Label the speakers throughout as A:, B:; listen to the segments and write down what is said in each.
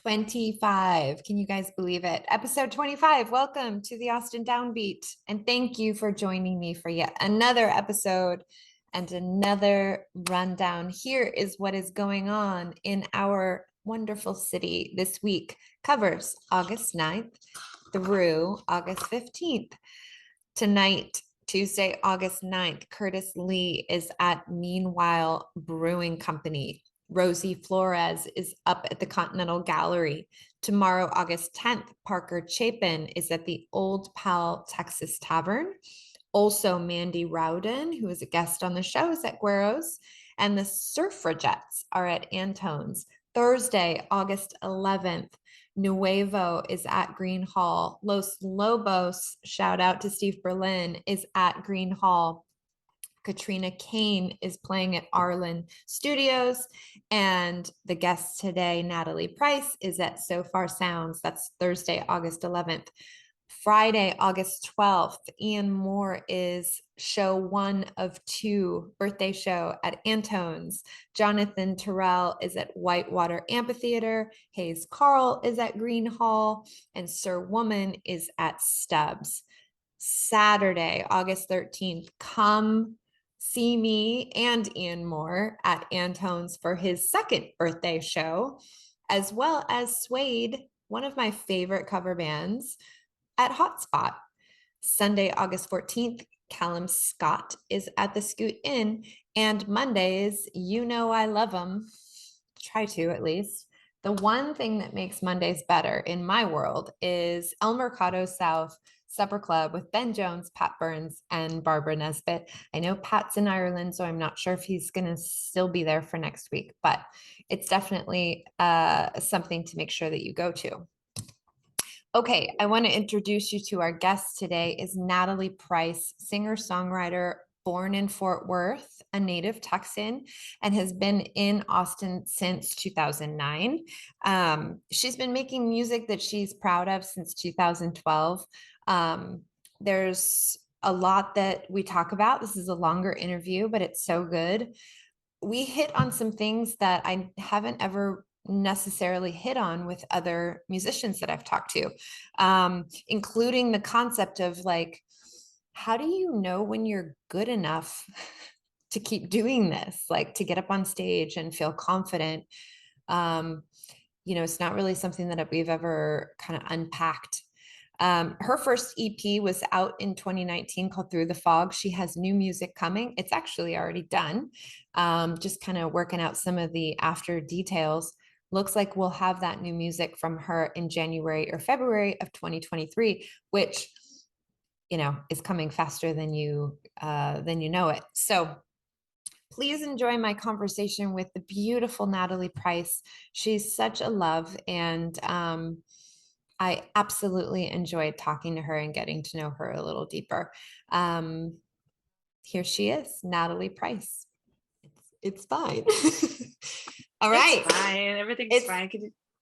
A: 25. Can you guys believe it? Episode 25. Welcome to the Austin Downbeat. And thank you for joining me for yet another episode and another rundown. Here is what is going on in our wonderful city this week. Covers August 9th through August 15th. Tonight, Tuesday, August 9th, Curtis Lee is at Meanwhile Brewing Company. Rosie Flores is up at the Continental Gallery. Tomorrow, August 10th, Parker Chapin is at the Old Pal Texas Tavern. Also, Mandy Rowden, who is a guest on the show, is at Guero's. And the Suffragettes are at Antone's. Thursday, August 11th, Nuevo is at Green Hall. Los Lobos, shout out to Steve Berlin, is at Green Hall. Katrina Kane is playing at Arlen Studios. And the guest today, Natalie Price, is at So Far Sounds. That's Thursday, August 11th. Friday, August 12th, Ian Moore is show 1 of 2, birthday show at Antone's. Jonathan Terrell is at Whitewater Amphitheater. Hayes Carl is at Green Hall. And Sir Woman is at Stubbs. Saturday, August 13th, come see me and Ian Moore at Antone's for his second birthday show, as well as Suede, one of my favorite cover bands, at Hotspot. Sunday, August 14th, Callum Scott is at the Scoot Inn, and Mondays, you know I love them. Try to, at least. The one thing that makes Mondays better in my world is El Mercado South Supper Club with Ben Jones, Pat Burns, and Barbara Nesbitt. I know Pat's in Ireland, so I'm not sure if he's going to still be there for next week, but it's definitely something to make sure that you go to. Okay, I want to introduce you to our guest today is Natalie Price, singer-songwriter, born in Fort Worth, a native Texan, and has been in Austin since 2009. She's been making music that she's proud of since 2012. There's a lot that we talk about. This is a longer interview, but it's so good. We hit on some things that I haven't ever necessarily hit on with other musicians that I've talked to, including the concept of like, how do you know when you're good enough to keep doing this, like to get up on stage and feel confident? It's not really something that we've ever kind of unpacked. Her first EP was out in 2019 called Through the Fog. She has new music coming. It's actually already done. Just kind of working out some of the after details. Looks like we'll have that new music from her in January or February of 2023, which, is coming faster than you know it. So please enjoy my conversation with the beautiful Natalie Price. She's such a love, and I absolutely enjoyed talking to her and getting to know her a little deeper. Here she is, Natalie Price. It's fine. All right.
B: It's fine. Everything's fine.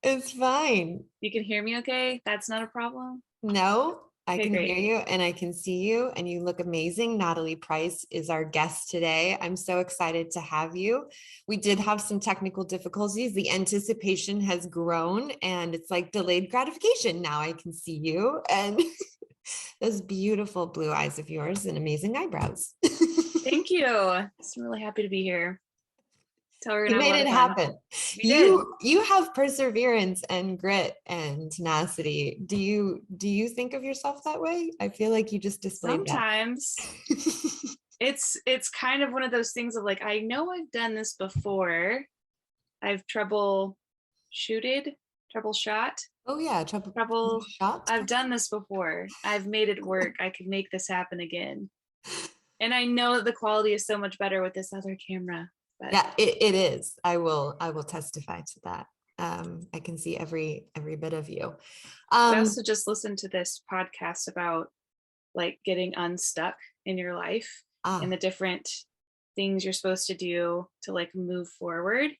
A: It's fine.
B: You can hear me okay? That's not a problem?
A: No, I
B: Okay,
A: can
B: great.
A: hear you and I can see you and you look amazing. Natalie Price is our guest today. I'm so excited to have you. We did have some technical difficulties. The anticipation has grown and it's like delayed gratification. Now I can see you and those beautiful blue eyes of yours and amazing eyebrows.
B: Thank you. I'm really happy to be here.
A: You made it happen.
B: You
A: have perseverance and grit and tenacity. Do you think of yourself that way? I feel like you just displayed
B: sometimes that. It's kind of one of those things of like, I know I've done this before. I've troubleshot.
A: Oh yeah, troubleshot.
B: I've done this before. I've made it work. I could make this happen again. And I know that the quality is so much better with this other camera. But
A: yeah, it is. I will testify to that. I can see every bit of you.
B: I also just listened to this podcast about like getting unstuck in your life and the different things you're supposed to do to like move forward.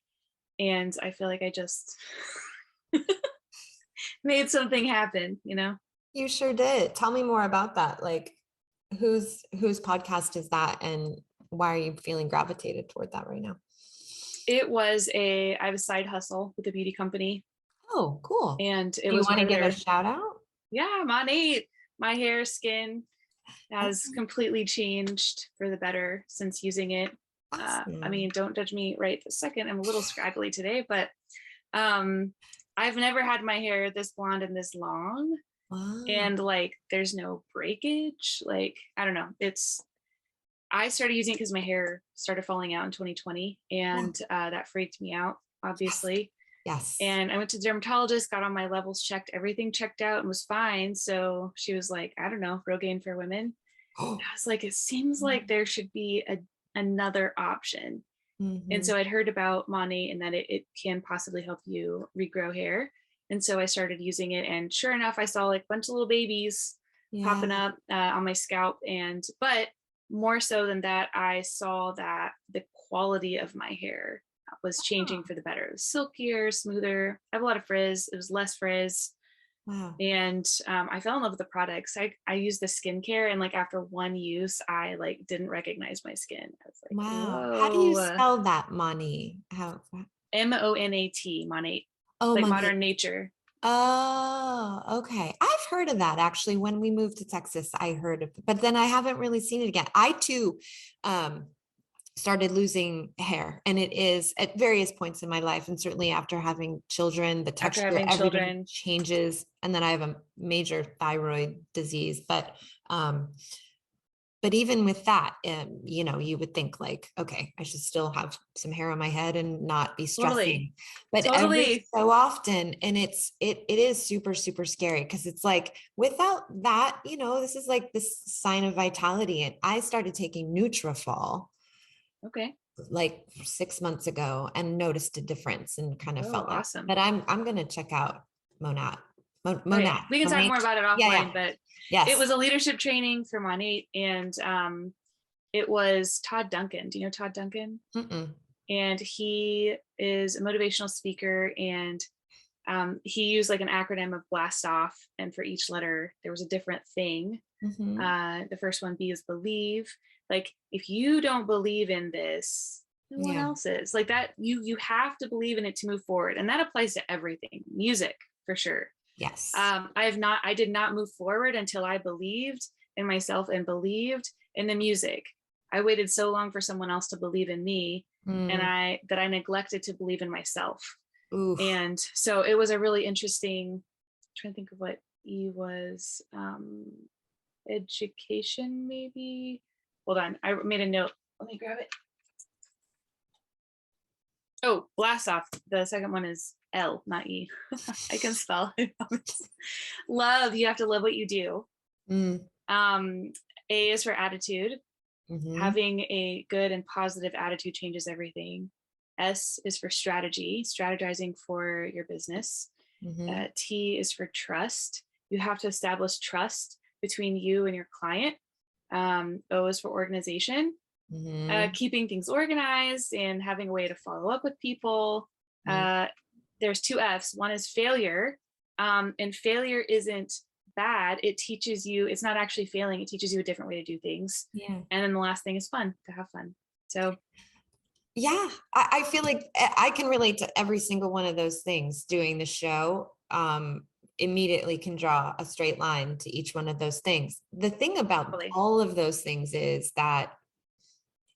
B: And I feel like I just made something happen,
A: You sure did. Tell me more about that. Like whose podcast is that and why are you feeling gravitated toward that right now?
B: I have a side hustle with a beauty company.
A: Oh, cool.
B: And it
A: Do you
B: was
A: want
B: one
A: to
B: of
A: give
B: their,
A: a shout out?
B: yeah, Monate. My hair, skin has
A: Okay.
B: completely changed for the better since using it. I
A: Awesome.
B: mean, don't judge me right this second. I'm a little scraggly today, but um, I've never had my hair this blonde and this long.
A: Wow.
B: And like, there's no breakage. Like, I don't know. I started using it because my hair started falling out in 2020,
A: Yeah.
B: and that freaked me out,
A: Yes.
B: obviously.
A: Yes.
B: And I went to the dermatologist, got all my levels checked, everything checked out and was fine. So she was like, I don't know, Rogaine for women. I was like, it seems like there should be another option. And
A: Mm-hmm.
B: so I'd heard about Monate and that it can possibly help you regrow hair. And so I started using it. And sure enough, I saw like a bunch of little babies
A: Yeah.
B: popping up on my scalp. But more so than that, I saw that the quality of my hair was changing for the better. It was silkier, smoother. I have a lot of frizz. It was less frizz.
A: Wow.
B: And I fell in love with the products. I used the skincare, and like after one use, I like didn't recognize my skin. I was like,
A: Wow. How do you
B: whoa.
A: spell that, money? How?
B: Monat, Monate,
A: Oh,
B: like
A: money.
B: modern nature.
A: Oh, okay. I've heard of that actually. When we moved to Texas, I heard of it, but then I haven't really seen it again. I too um started losing hair, and it is at various points in my life, and certainly after having children, the
B: After
A: texture,
B: having
A: everything
B: children.
A: changes. And then I have a major thyroid disease, um but even with that, you would think like, okay, I should still have some hair on my head and not be
B: Totally.
A: stressing. But every
B: Totally.
A: so often, and it is super, super scary, because it's like without that, this is like this sign of vitality. And I started taking Nutrafol
B: Okay.
A: like 6 months ago and noticed a difference and kind of
B: Oh,
A: felt like,
B: awesome.
A: but I'm gonna check out Monat.
B: Okay.
A: Monat.
B: We can talk more
A: Monat.
B: about it
A: Yeah,
B: offline,
A: yeah.
B: but it
A: Yes.
B: was a leadership training for Monate, and it was Todd Duncan. Do you know Todd Duncan?
A: Mm-mm.
B: And he is a motivational speaker, and he used like an acronym of blast off, and for each letter there was a different thing.
A: Mm-hmm.
B: The first one, B, is believe. Like, if you don't believe in this, no one
A: Yeah.
B: else is. Like that, you have to believe in it to move forward, and that applies to everything. Music, for sure.
A: Yes.
B: I did not move forward until I believed in myself and believed in the music. I waited so long for someone else to believe in me, and
A: Mm.
B: I neglected to believe in myself.
A: Oof.
B: And so it was a really interesting, I'm trying to think of what E was, education, maybe. Hold on, I made a note. Let me grab it. Oh, blast off. The second one is L, not E. I can spell. I promise. Love. You have to love what you do.
A: Mm.
B: A is for attitude.
A: Mm-hmm.
B: Having a good and positive attitude changes everything. S is for strategy, strategizing for your business.
A: Mm-hmm.
B: T is for trust. You have to establish trust between you and your client. O is for organization,
A: Mm-hmm.
B: keeping things organized and having a way to follow up with people.
A: Mm.
B: There's two F's. One is failure, and failure isn't bad. It teaches you, it's not actually failing, it teaches you a different way to do things.
A: Yeah.
B: And then the last thing is fun, to have fun. So
A: Yeah. I feel like I can relate to every single one of those things doing the show. Immediately can draw a straight line to each one of those things. The thing about
B: totally.
A: all of those things is that,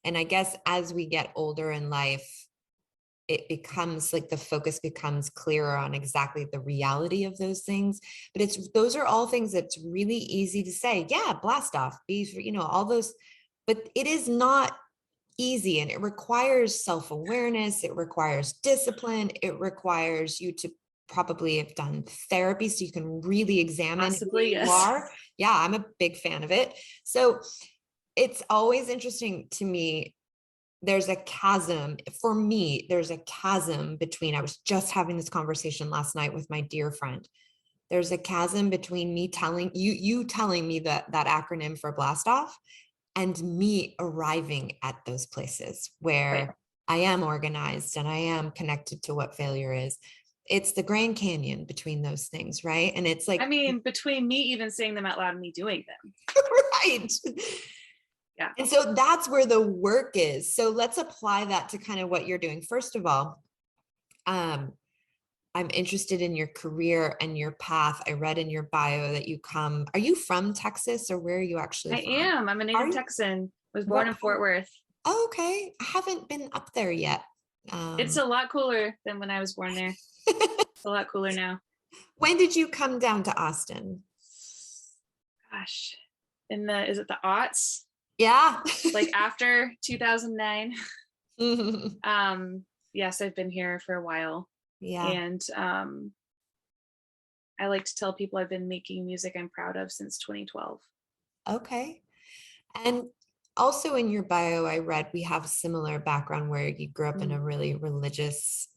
A: and I guess as we get older in life, it becomes like the focus becomes clearer on exactly the reality of those things. But those are all things that's really easy to say. Yeah, blast off, all those, but it is not easy, and it requires self-awareness. It requires discipline. It requires you to probably have done therapy so you can really examine who
B: Possibly,
A: you
B: yes.
A: are. Yeah, I'm a big fan of it. So it's always interesting to me. There's a chasm for me. There's a chasm between, I was just having this conversation last night with my dear friend. There's a chasm between me telling you telling me that acronym for blast off, and me arriving at those places
B: Right.
A: where I am organized and I am connected to what failure is. It's the Grand Canyon between those things, right? And it's
B: I
A: like,
B: mean, between me even saying them out loud and me doing them.
A: right.
B: Yeah.
A: And so that's where the work is. So let's apply that to kind of what you're doing. First of all, I'm interested in your career and your path. I read in your bio that are you from Texas, or where are you actually
B: I
A: from?
B: am. I'm a
A: Are
B: native
A: you?
B: Texan. Was born
A: What
B: in Fort
A: part?
B: Worth.
A: Oh, okay. I haven't been up there yet.
B: It's a lot cooler than when I was born there. It's a lot cooler now.
A: When did you come down to Austin?
B: Gosh, is it the aughts?
A: Yeah.
B: Like after 2009. Yes, I've been here for a while.
A: Yeah.
B: And I like to tell people I've been making music I'm proud of since 2012.
A: Okay. And also in your bio, I read we have a similar background where you grew up in a really religious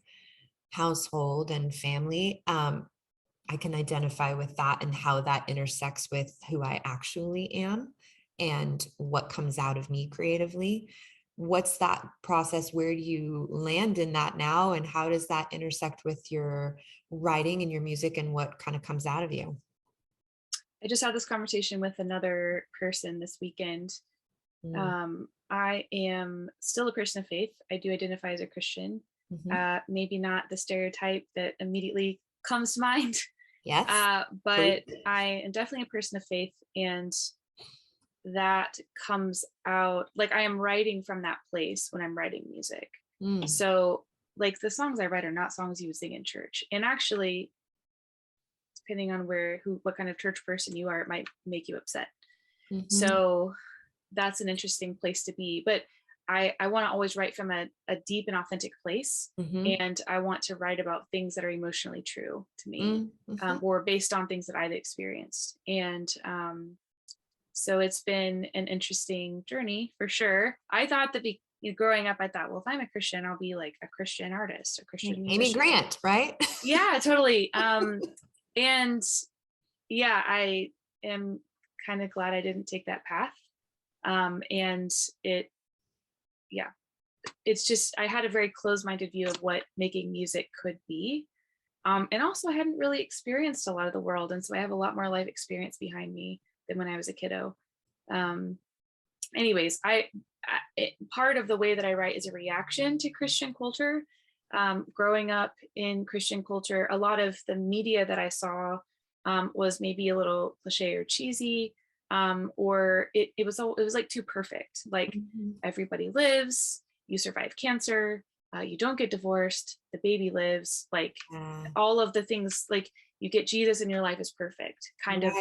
A: household and family. I can identify with that and how that intersects with who I actually am and what comes out of me creatively. What's that process? Where do you land in that now? And how does that intersect with your writing and your music and what kind of comes out of you?
B: I just had this conversation with another person this weekend.
A: Mm.
B: I am still a person of faith. I do identify as a Christian.
A: Mm-hmm.
B: Maybe not the stereotype that immediately comes to mind,
A: Yes.
B: but I am definitely a person of faith, and that comes out like I am writing from that place when I'm writing music.
A: Mm.
B: So like the songs I write are not songs you would sing in church. And actually, depending on what kind of church person you are, it might make you upset.
A: Mm-hmm.
B: So that's an interesting place to be. But I want to always write from a deep and authentic place.
A: Mm-hmm.
B: And I want to write about things that are emotionally true to me,
A: Mm-hmm.
B: or based on things that I've experienced. And so it's been an interesting journey for sure. I thought that growing up, I thought, well, if I'm a Christian, I'll be like a Christian artist, a Christian musician.
A: Amy Grant, right?
B: Yeah, totally. And yeah, I am kind of glad I didn't take that path. And it's just, I had a very closed-minded view of what making music could be. And also I hadn't really experienced a lot of the world. And so I have a lot more life experience behind me than when I was a kiddo. Anyways, part of the way that I write is a reaction to Christian culture. Growing up in Christian culture, a lot of the media that I saw was maybe a little cliche or cheesy, or it was like too perfect. Like
A: Mm-hmm.
B: everybody lives, you survive cancer, you don't get divorced, the baby lives, like all of the things, like you get Jesus and your life is perfect kind of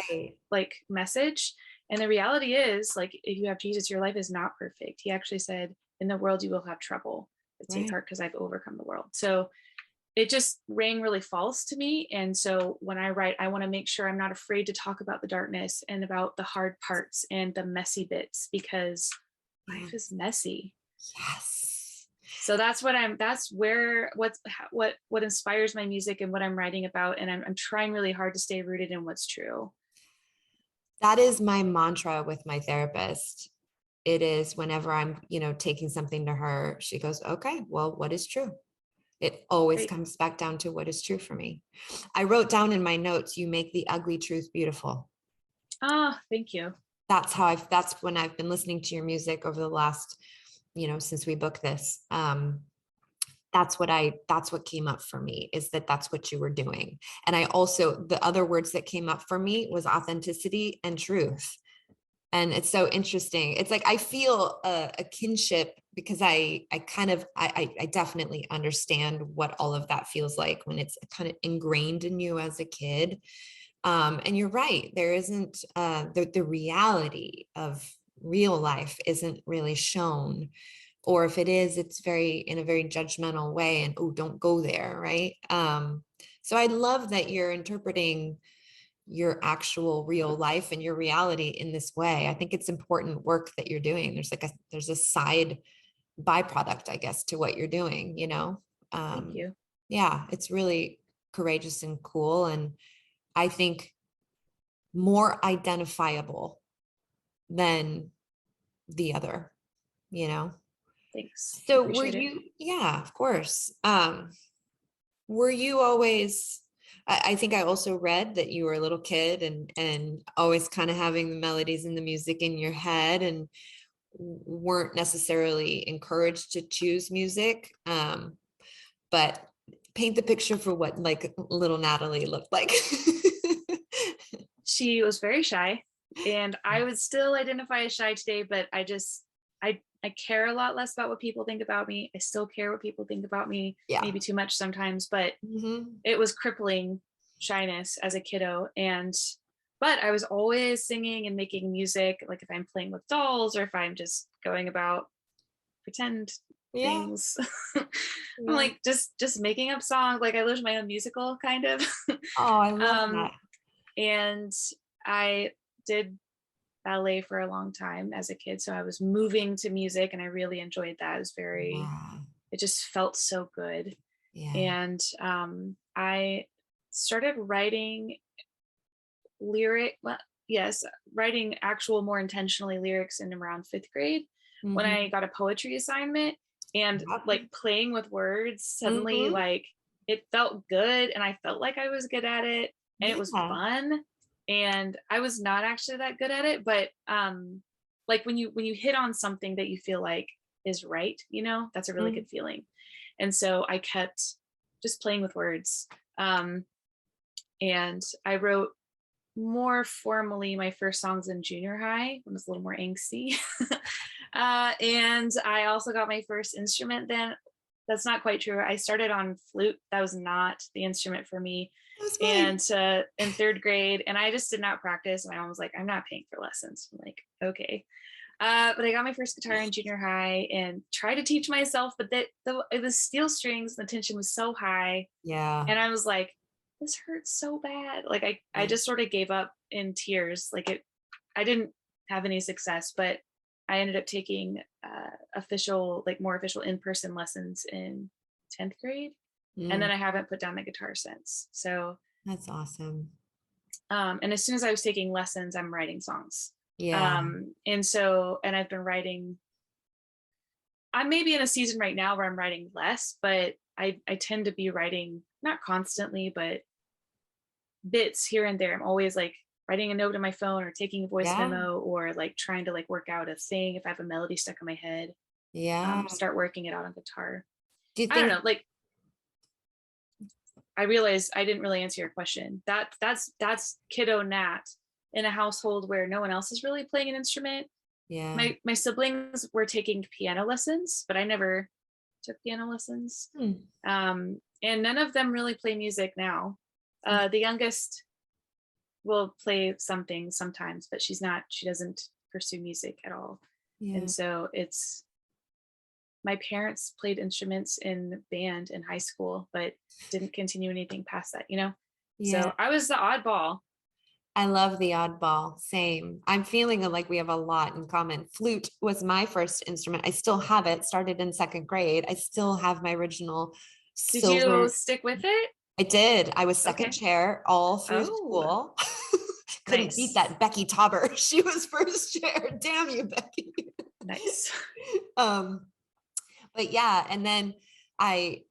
B: like message. And the reality is, like, if you have Jesus, your life is not perfect. He actually said, in the world you will have trouble, but take heart because I've overcome the world. So it just rang really false to me. And so when I write, I want to make sure I'm not afraid to talk about the darkness and about the hard parts and the messy bits, because life is messy.
A: Yes.
B: So that's what inspires my music and what I'm writing about. And I'm trying really hard to stay rooted in what's true.
A: That is my mantra with my therapist. It is whenever I'm, taking something to her, she goes, okay, well, what is true? It always comes back down to what is true for me. I wrote down in my notes, you make the ugly truth beautiful.
B: Oh, thank you.
A: That's when I've been listening to your music over the last, since we booked this. That's what came up for me, is that's what you were doing. And I also, the other words that came up for me was authenticity and truth. And it's so interesting. It's like, I feel a kinship, because I definitely understand what all of that feels like when it's kind of ingrained in you as a kid. And you're right. There isn't the reality of real life isn't really shown, or if it is, it's in a very judgmental way, and, oh, don't go there. Right. So I love that you're interpreting your actual real life and your reality in this way. I think it's important work that you're doing. There's a side byproduct, I guess, to what you're doing,
B: Thank you.
A: Yeah, it's really courageous and cool. And I think more identifiable than the other,
B: Thanks.
A: So were you, yeah, of course. Were you always, I think I also read that you were a little kid and always kind of having the melodies and the music in your head, and weren't necessarily encouraged to choose music. But paint the picture for what like little Natalie looked like.
B: She was very shy, and I would still identify as shy today, but I care a lot less about what people think about me. I still care what people think about me,
A: Yeah.
B: maybe too much sometimes, but it was crippling shyness as a kiddo. But I was always singing and making music, like if I'm playing with dolls or if I'm just going about pretend things. I'm like just making up songs. Like I lived my own musical kind of.
A: Oh, I love that.
B: And I did ballet for a long time as a kid, so I was moving to music and I really enjoyed that. It was very it just felt so good. And I started writing writing actual more intentionally lyrics in around 5th grade when I got a poetry assignment, and like playing with words suddenly like it felt good and I felt like I was good at it, and it was fun. And I was not actually that good at it, but like when you hit on something that you feel like is right, that's a really good feeling. And so I kept just playing with words. And I wrote more formally my first songs in junior high when I was a little more angsty. And I also got my first instrument then. That's not quite true. I started on flute. That was not the instrument for me. And in 3rd grade, and I just did not practice. My mom was like, I'm not paying for lessons. I'm like, okay. But I got my first guitar in junior high and tried to teach myself, but it was steel strings. The tension was so high. And I was like, this hurts so bad. Like I just sort of gave up in tears. Like I didn't have any success, but I ended up taking more official in-person lessons in 10th grade. And then I haven't put down the guitar since. So
A: that's awesome.
B: And as soon as I was taking lessons, I'm writing songs. And I've been writing. I'm maybe in a season right now where I'm writing less, but I tend to be writing not constantly, but bits here and there. I'm always like writing a note on my phone or taking a voice memo, or like trying to like work out a thing if I have a melody stuck in my head. Start working it out on guitar. I don't know, like I realized I didn't really answer your question. That's kiddo Nat in a household where no one else is really playing an instrument. My siblings were taking piano lessons, but I never took piano lessons. And none of them really play music now. The youngest will play something sometimes, but she doesn't pursue music at all. And so my parents played instruments in band in high school, but didn't continue anything past that, So I was the oddball.
A: I love the oddball. Same. I'm feeling like we have a lot in common. Flute was my first instrument. I still have it. Started in 2nd grade. I still have my original silver.
B: Did you stick with it?
A: I did. I was second chair all through school. Couldn't beat that Becky Tauber. She was first chair. Damn you, Becky.
B: Nice.
A: But yeah, and then I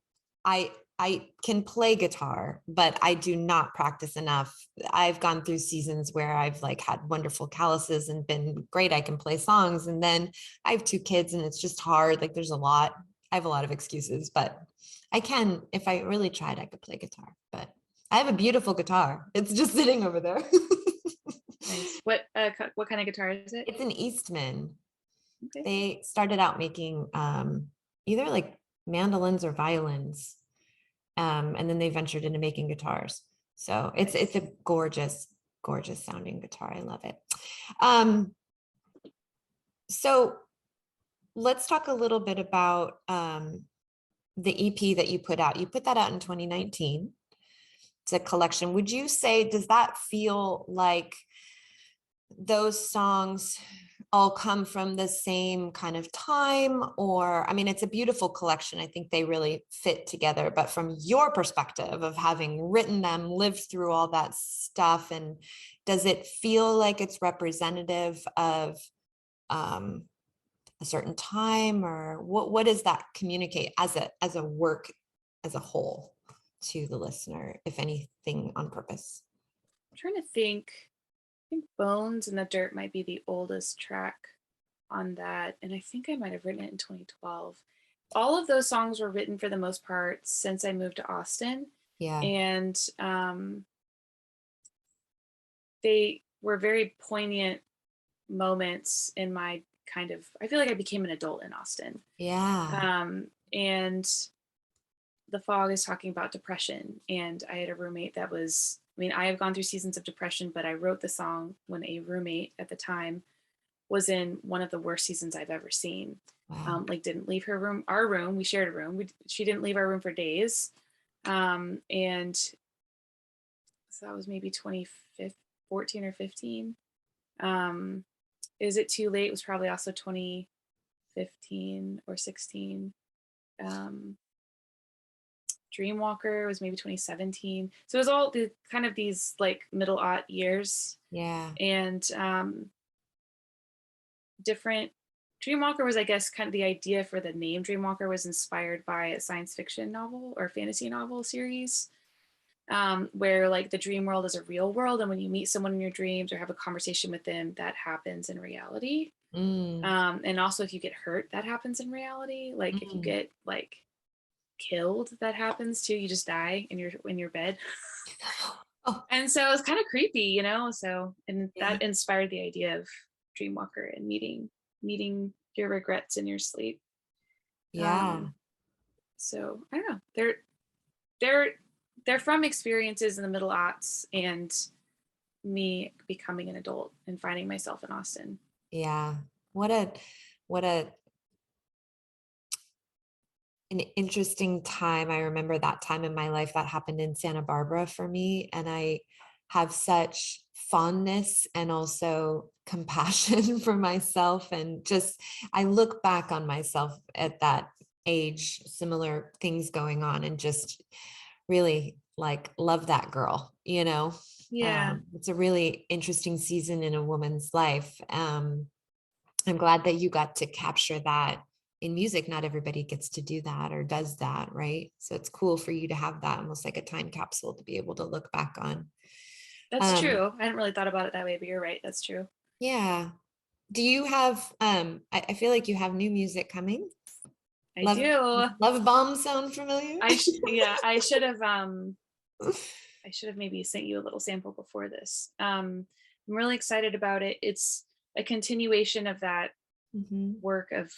A: can play guitar, but I do not practice enough. I've gone through seasons where I've like had wonderful calluses and been great. I can play songs, and then I have 2 kids and it's just hard. Like I have a lot of excuses, but I can, if I really tried, I could play guitar, but I have a beautiful guitar. It's just sitting over there.
B: Nice. What kind of guitar is it?
A: It's an Eastman. Okay. They started out making either like mandolins or violins. And then they ventured into making guitars. So it's a gorgeous, gorgeous sounding guitar. I love it. So let's talk a little bit about the EP that you put out. You put that out in 2019. It's a collection. Would you say, does that feel like those songs all come from the same kind of time? Or, I mean, it's a beautiful collection. I think they really fit together, but from your perspective of having written them, lived through all that stuff, and does it feel like it's representative of a certain time, or what does that communicate as a work as a whole to the listener, if anything on purpose?
B: I'm trying to think. I think Bones in the Dirt might be the oldest track on that. And I think I might have written it in 2012. all of those songs were written for the most part since I moved to Austin.
A: Yeah.
B: And they were very poignant moments in my I feel like I became an adult in Austin.
A: Yeah.
B: And The Fog is talking about depression. And I had a roommate that was, I mean, I have gone through seasons of depression, but I wrote the song when a roommate at the time was in one of the worst seasons I've ever seen.
A: Wow.
B: Like didn't leave our room. We shared a room. She didn't leave our room for days. And so that was maybe 2014 or 15. Is It Too Late was probably also 2015 or 16. Dreamwalker was maybe 2017. So it was all the kind of these like middle-aught years.
A: Yeah.
B: And different Dreamwalker was, I guess, kind of the idea for the name Dreamwalker was inspired by a science fiction novel or fantasy novel series, where like the dream world is a real world, and when you meet someone in your dreams or have a conversation with them, that happens in reality. And also if you get hurt, that happens in reality. Like if you get like killed, that happens too. You just die in your bed.
A: Oh.
B: And so it's kind of creepy, you know. So and that inspired the idea of Dreamwalker and meeting your regrets in your sleep.
A: Yeah.
B: So I don't know. They're from experiences in the middle aughts and me becoming an adult and finding myself in Austin.
A: Yeah. What an interesting time. I remember that time in my life that happened in Santa Barbara for me. And I have such fondness and also compassion for myself. And just, I look back on myself at that age, similar things going on, and just really like love that girl, you know?
B: Yeah.
A: It's a really interesting season in a woman's life. I'm glad that you got to capture that in music. Not everybody gets to do that or does that, right? So it's cool for you to have that, almost like a time capsule to be able to look back on.
B: That's true. I hadn't really thought about it that way, but you're right. That's true.
A: Yeah. Do you have, I feel like you have new music coming.
B: I do.
A: Love Bomb sound familiar?
B: Yeah, I should have maybe sent you a little sample before this. I'm really excited about it. It's a continuation of that work of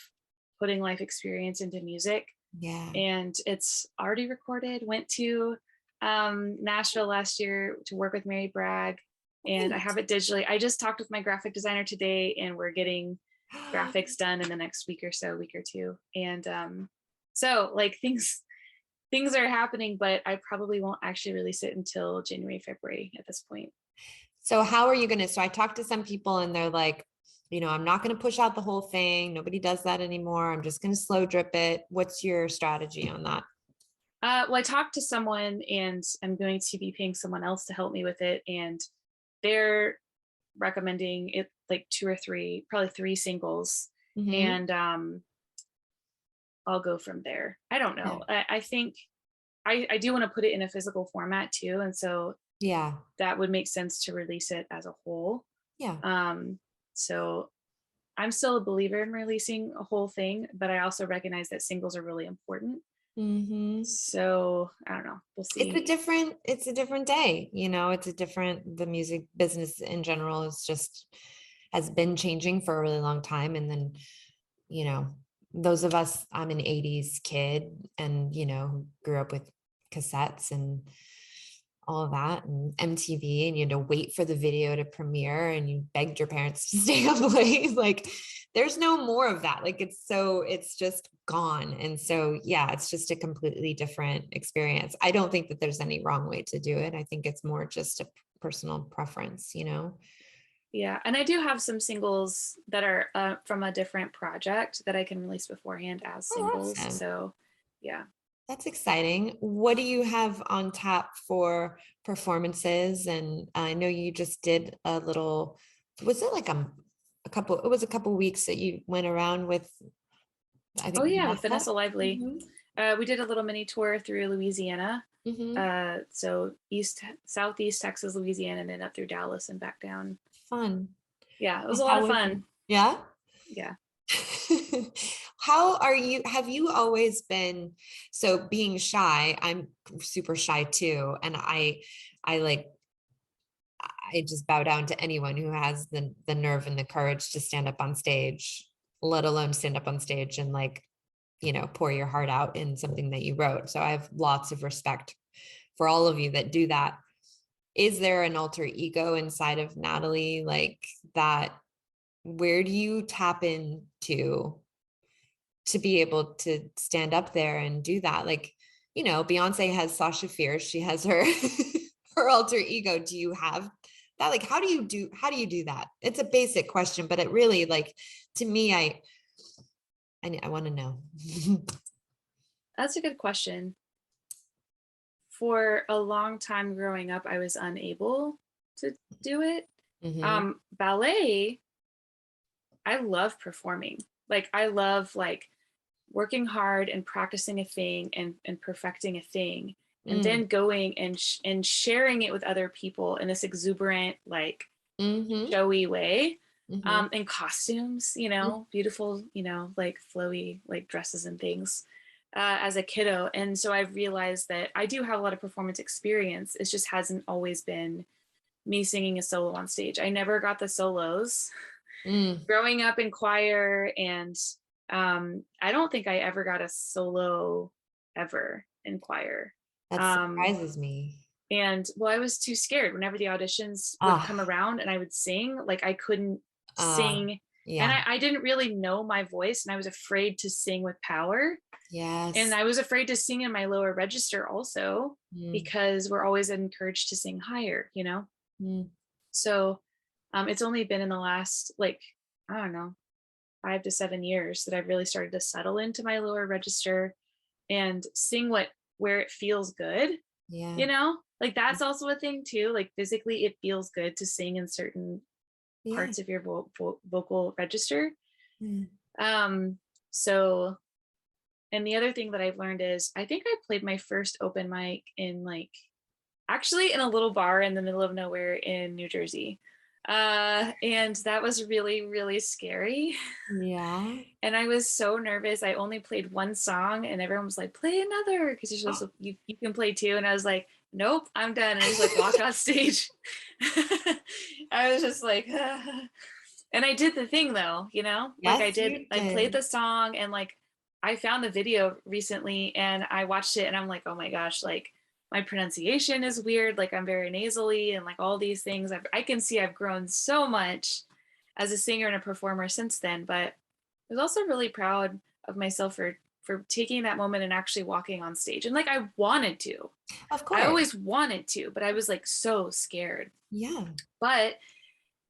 B: putting life experience into music.
A: Yeah.
B: And it's already recorded. Went to Nashville last year to work with Mary Bragg, and I have it digitally. I just talked with my graphic designer today, and we're getting graphics done in the next week or two. And so like things are happening, but I probably won't actually release it until January, February at this point.
A: So how are you going to, so I talked to some people and they're like, you know, I'm not going to push out the whole thing. Nobody does that anymore. I'm just going to slow drip it. What's your strategy on that?
B: Well, I talked to someone and I'm going to be paying someone else to help me with it. And they're recommending it like 2 or 3, probably 3 singles. And I'll go from there. I don't know. I think I do want to put it in a physical format too. And so that would make sense to release it as a whole. So I'm still a believer in releasing a whole thing, but I also recognize that singles are really important. So I don't know. We'll see.
A: It's a different day. You know, the music business in general has been changing for a really long time. And then, you know, those of us, I'm an 80s kid and, you know, grew up with cassettes and all of that and MTV, and you had to wait for the video to premiere and you begged your parents to stay up late. Like there's no more of that. Like it's just gone. And so, yeah, it's just a completely different experience. I don't think that there's any wrong way to do it. I think it's more just a personal preference, you know?
B: Yeah. And I do have some singles that are from a different project that I can release beforehand as singles.
A: Awesome.
B: So yeah.
A: That's exciting. What do you have on tap for performances? And I know you just did a little, was it like it was a couple weeks that you went around with, I think.
B: Oh yeah, with Vanessa Lively. We did a little mini tour through Louisiana. So southeast Texas, Louisiana, and then up through Dallas and back down.
A: Fun.
B: Yeah, it was a lot of fun.
A: Yeah?
B: Yeah.
A: How are you? Have you always been, so being shy, I'm super shy too. And I like, I just bow down to anyone who has the nerve and the courage to stand up on stage, let alone stand up on stage and like, pour your heart out in something that you wrote. So I have lots of respect for all of you that do that. Is there an alter ego inside of Natalie like that? Where do you tap into to be able to stand up there and do that? Like, Beyonce has Sasha Fierce, she has her her alter ego. Do you have that? Like, how do you do that? It's a basic question, but it really, like, to me, I want to know.
B: That's a good question. For a long time growing up, I was unable to do it. Ballet, I love performing. Like, I love like working hard and practicing a thing and perfecting a thing, and then going and sharing it with other people in this exuberant, like showy way, in costumes, beautiful, like flowy, like dresses and things, as a kiddo. And so I've realized that I do have a lot of performance experience. It just hasn't always been me singing a solo on stage. I never got the solos growing up in choir, and I don't think I ever got a solo ever in choir.
A: That surprises me.
B: And well, I was too scared whenever the auditions would come around and I would sing, like I couldn't sing. And I didn't really know my voice, and I was afraid to sing with power.
A: Yes.
B: And I was afraid to sing in my lower register also, because we're always encouraged to sing higher, So it's only been in the last, like, I don't know, 5 to 7 years that I've really started to settle into my lower register and sing where it feels good. Like that's also a thing too. Like physically, it feels good to sing in certain parts of your vocal register. So, and the other thing that I've learned is, I think I played my first open mic in actually in a little bar in the middle of nowhere in New Jersey. And that was really, really scary.
A: Yeah.
B: And I was so nervous. I only played one song and everyone was like, play another, because you're supposed to, you can play two. And I was like, nope, I'm done. And I just like walked off stage. I was just like, and I did the thing though, like I played the song, and like I found the video recently and I watched it and I'm like, oh my gosh, like my pronunciation is weird. Like I'm very nasally and like all these things. I can see I've grown so much as a singer and a performer since then, but I was also really proud of myself for taking that moment and actually walking on stage. And like I wanted to.
A: Of course.
B: I always wanted to, but I was like so scared.
A: Yeah.
B: But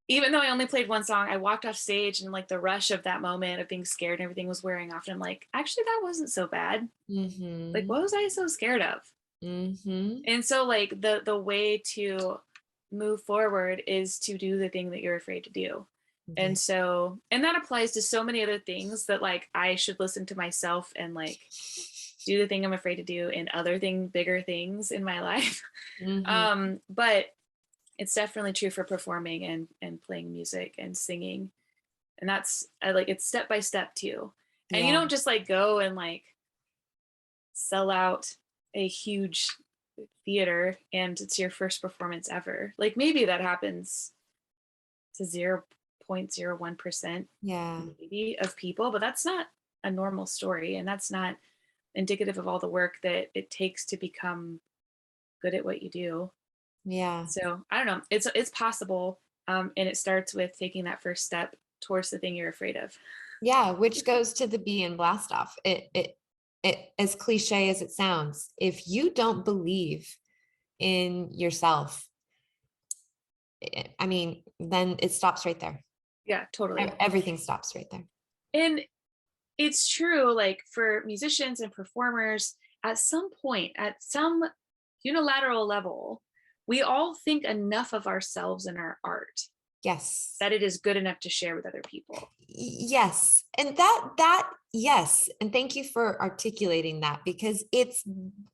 B: even though I only played one song, I walked off stage and like the rush of that moment of being scared and everything was wearing off. And I'm like, actually, that wasn't so bad. Like, what was I so scared of? And so like the way to move forward is to do the thing that you're afraid to do. And so, and that applies to so many other things, that like I should listen to myself and like do the thing I'm afraid to do in other bigger things in my life. But it's definitely true for performing and playing music and singing. And that's like, it's step by step too. And you don't just like go and like sell out a huge theater and it's your first performance ever. Like maybe that happens to 0.01% maybe of people, but that's not a normal story, and that's not indicative of all the work that it takes to become good at what you do. So I don't know, it's possible, and it starts with taking that first step towards the thing you're afraid of.
A: Which goes to the be and blast off. It as cliche as it sounds, if you don't believe in yourself, I mean, then it stops right there.
B: Yeah, totally.
A: Everything stops right there.
B: And it's true, like for musicians and performers, at some point, at some unilateral level, we all think enough of ourselves and our art.
A: Yes.
B: That it is good enough to share with other people.
A: Yes. And that, yes. And thank you for articulating that, because it's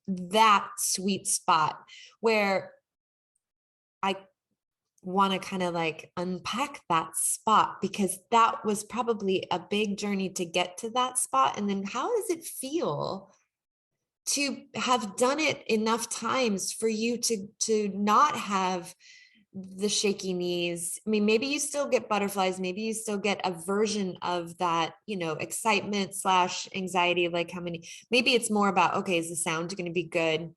A: that sweet spot where want to kind of like unpack that spot, because that was probably a big journey to get to that spot. And then how does it feel to have done it enough times for you to not have the shaky knees? I mean, maybe you still get butterflies, maybe you still get a version of that, you know, excitement slash anxiety, like how many, maybe it's more about, okay, is the sound going to be good?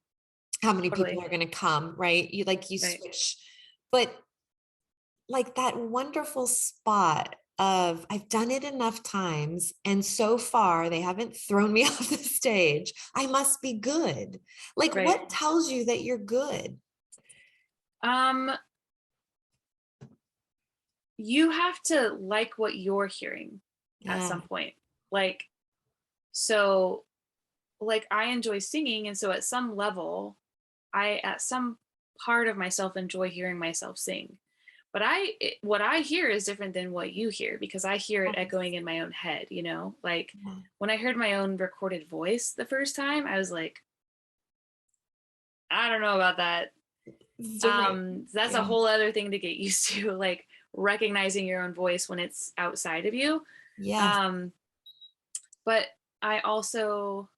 A: How many people
B: Totally.
A: are going to come, right? You like, you
B: Right.
A: switch, but like that wonderful spot of I've done it enough times and so far they haven't thrown me off the stage. I must be good. Like
B: Right.
A: what tells you that you're good?
B: Um, you have to like what you're hearing at
A: Yeah.
B: some point. Like, so like I enjoy singing. And so at some level, at some part of myself enjoy hearing myself sing. But what I hear is different than what you hear, because I hear it echoing in my own head, you know, like
A: Yeah.
B: when I heard my own recorded voice the first time, I was like, I don't know about that.
A: It's different.
B: That's a
A: Yeah.
B: whole other thing to get used to, like recognizing your own voice when it's outside of you.
A: Yes.
B: Um, but I also,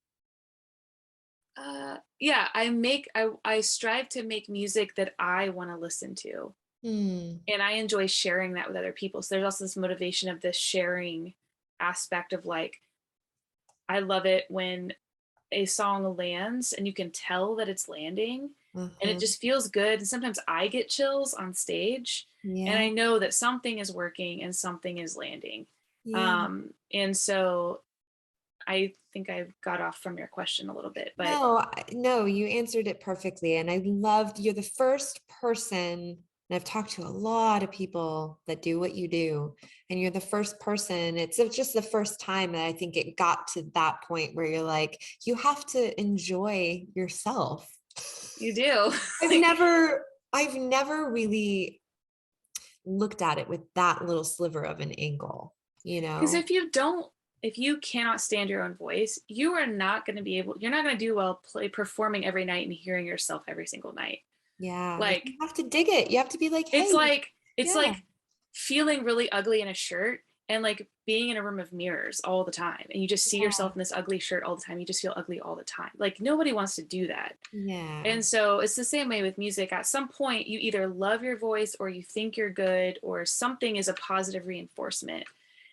B: yeah, I strive to make music that I want to listen to.
A: Hmm.
B: And I enjoy sharing that with other people. So there's also this motivation of this sharing aspect of like, I love it when a song lands and you can tell that it's landing and it
A: Uh-huh.
B: just feels good. And sometimes I get chills on stage and
A: Yeah.
B: I know that something is working and something is landing.
A: Yeah.
B: And so I think I got off from your question a little bit, but
A: No, no, you answered it perfectly. And I loved, you're the first person, and I've talked to a lot of people that do what you do, and you're the first person, it's just the first time that I think it got to that point where you're like, you have to enjoy yourself.
B: you do.
A: I've
B: Like,
A: never, I've never really looked at it with that little sliver of an angle, you
B: because
A: know?
B: if you cannot stand your own voice, you are not going to be able, you're not going to do well performing every night and hearing yourself every single night.
A: Yeah, like
B: Like
A: you have to dig it. You have to be like,
B: it's
A: hey,
B: like it's
A: yeah,
B: like feeling really ugly in a shirt and like being in a room of mirrors all the time and you just see
A: yeah,
B: yourself in this ugly shirt all the time. You just feel ugly all the time. Like nobody wants to do that.
A: yeah,
B: And so it's the same way with music. At some point, you either love your voice or you think you're good or something is a positive reinforcement.